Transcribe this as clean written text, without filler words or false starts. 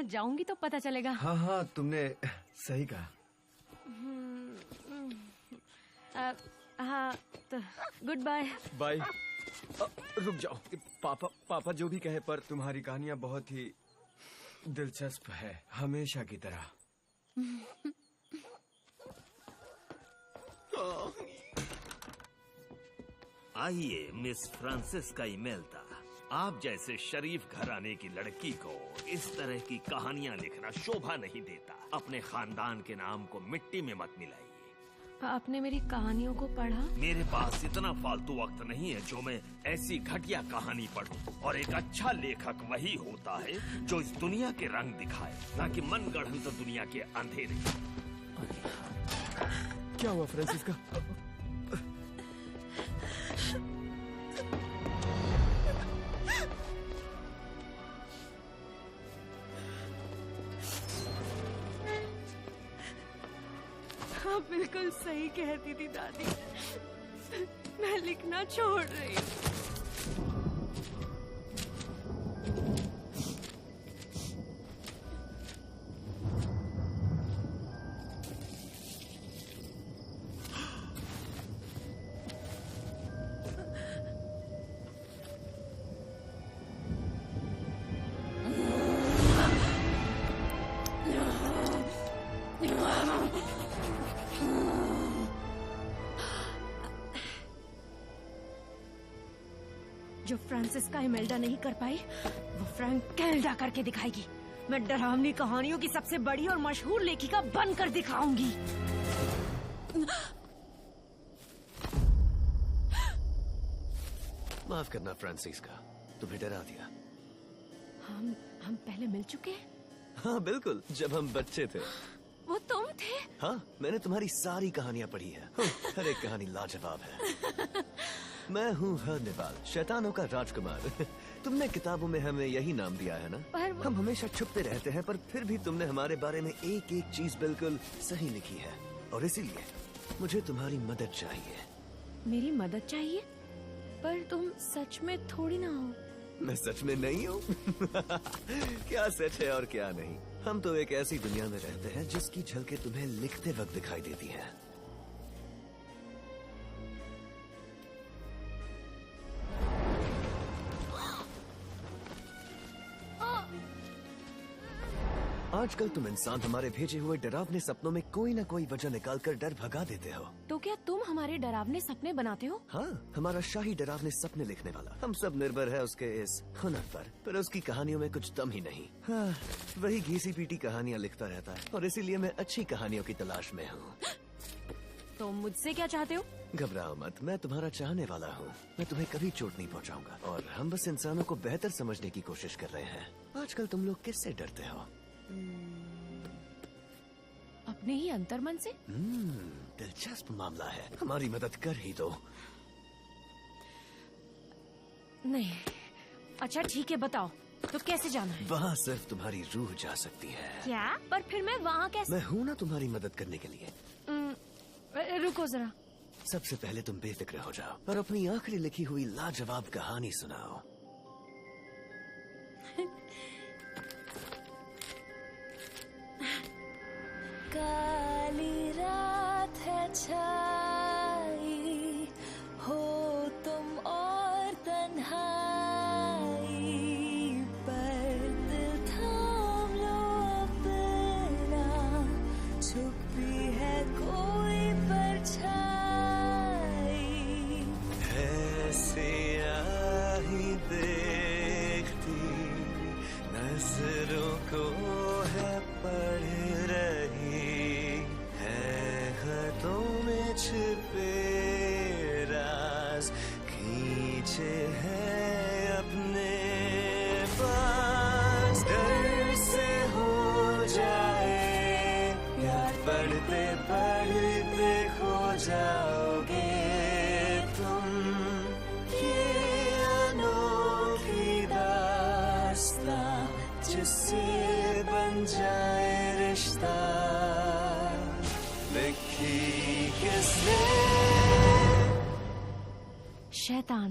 वहाँ जाऊंगी तो पता चलेगा। हाँ हाँ, तुमने सही कहा। हाँ तो गुड बाय। बाय। रुक जाओ। पापा जो भी कहे, पर तुम्हारी कहानियाँ बहुत ही दिलचस्प है, हमेशा की तरह। आइए मिस फ्रांसिस्का इमेल्दा, आप जैसे शरीफ घराने की लड़की को इस तरह की कहानियाँ लिखना शोभा नहीं देता। अपने खानदान के नाम को मिट्टी में मत मिलाइए। आपने मेरी कहानियों को पढ़ा? मेरे पास इतना फालतू वक्त नहीं है जो मैं ऐसी घटिया कहानी पढूं। और एक अच्छा लेखक वही होता है जो इस दुनिया के रंग दिखाए, ना कि मन गढ़ंत दुनिया के अंधेरे। क्या हुआ फ्रांसिस्का? आप बिल्कुल सही कहती थी दादी, मैं लिखना छोड़ रही हूँ। जो फ्रांसिस्का इमेल्डा नहीं कर पाई, वो फ्रैंक कैल्डा करके दिखाएगी। मैं डरावनी कहानियों की सबसे बड़ी और मशहूर लेखिका बनकर दिखाऊंगी। माफ करना फ्रांसिस्का, तुम्हें डरा दिया। हम पहले मिल चुके हैं? हाँ बिल्कुल, जब हम बच्चे थे। वो तुम थे? हाँ, मैंने तुम्हारी सारी कहानियाँ पढ़ी है। हर एक कहानी लाजवाब है। मैं हूँ हर्निवाल, शैतानों का राजकुमार। तुमने किताबों में हमें यही नाम दिया है ना? पर हम हमेशा छुपते रहते हैं, पर फिर भी तुमने हमारे बारे में एक एक चीज बिल्कुल सही लिखी है। और इसीलिए मुझे तुम्हारी मदद चाहिए। मेरी मदद चाहिए? पर तुम सच में थोड़ी ना हो। मैं सच में नहीं हूँ। क्या सच है और क्या नहीं। हम तो एक ऐसी दुनिया में रहते हैं जिसकी झलकें तुम्हें लिखते वक्त दिखाई देती हैं। आजकल तुम इंसान हमारे भेजे हुए डरावने सपनों में कोई न कोई वजह निकालकर डर भगा देते हो। तो क्या तुम हमारे डरावने सपने बनाते हो? हाँ, हमारा शाही डरावने सपने लिखने वाला। हम सब निर्भर है उसके इस हुनर पर उसकी कहानियों में कुछ दम ही नहीं। हाँ, वही घीसी पीटी कहानियाँ लिखता रहता है और इसीलिए मैं अच्छी कहानियों की तलाश में हूँ। तो मुझसे क्या चाहते हो? घबराओ मत, मैं तुम्हारा चाहने वाला हूँ। मैं तुम्हें कभी चोट नहीं पहुँचाऊंगा और हम बस इंसानों को बेहतर समझने की कोशिश कर रहे हैं। आजकल तुम लोग किससे डरते हो? अपने ही अंतर्मन से। दिलचस्प मामला है, हमारी मदद कर ही दो। नहीं। अच्छा ठीक है, बताओ तो कैसे जाना है? वहाँ सिर्फ तुम्हारी रूह जा सकती है। क्या? पर फिर मैं वहाँ कैसे? मैं हूँ ना तुम्हारी मदद करने के लिए। रुको जरा। सबसे पहले तुम बेफिक्र हो जाओ और अपनी आखिरी लिखी हुई लाजवाब कहानी सुनाओ। काली रात है छाई, हो तुम और तन्हाई, पर दिल थाम लो अपना, छुपी है कोई परछाई। है सियाही देखती नजरों को है पढ़ रही है, खतों में छिपे राज खींचे हैं अपने पास। डर से हो जाए प्यार, पढ़ते पढ़ते खो जाओगे तुम। ये अनोखी दास्तां जिससे बन जाए रिश्ता, लिखी किसने? शैतान।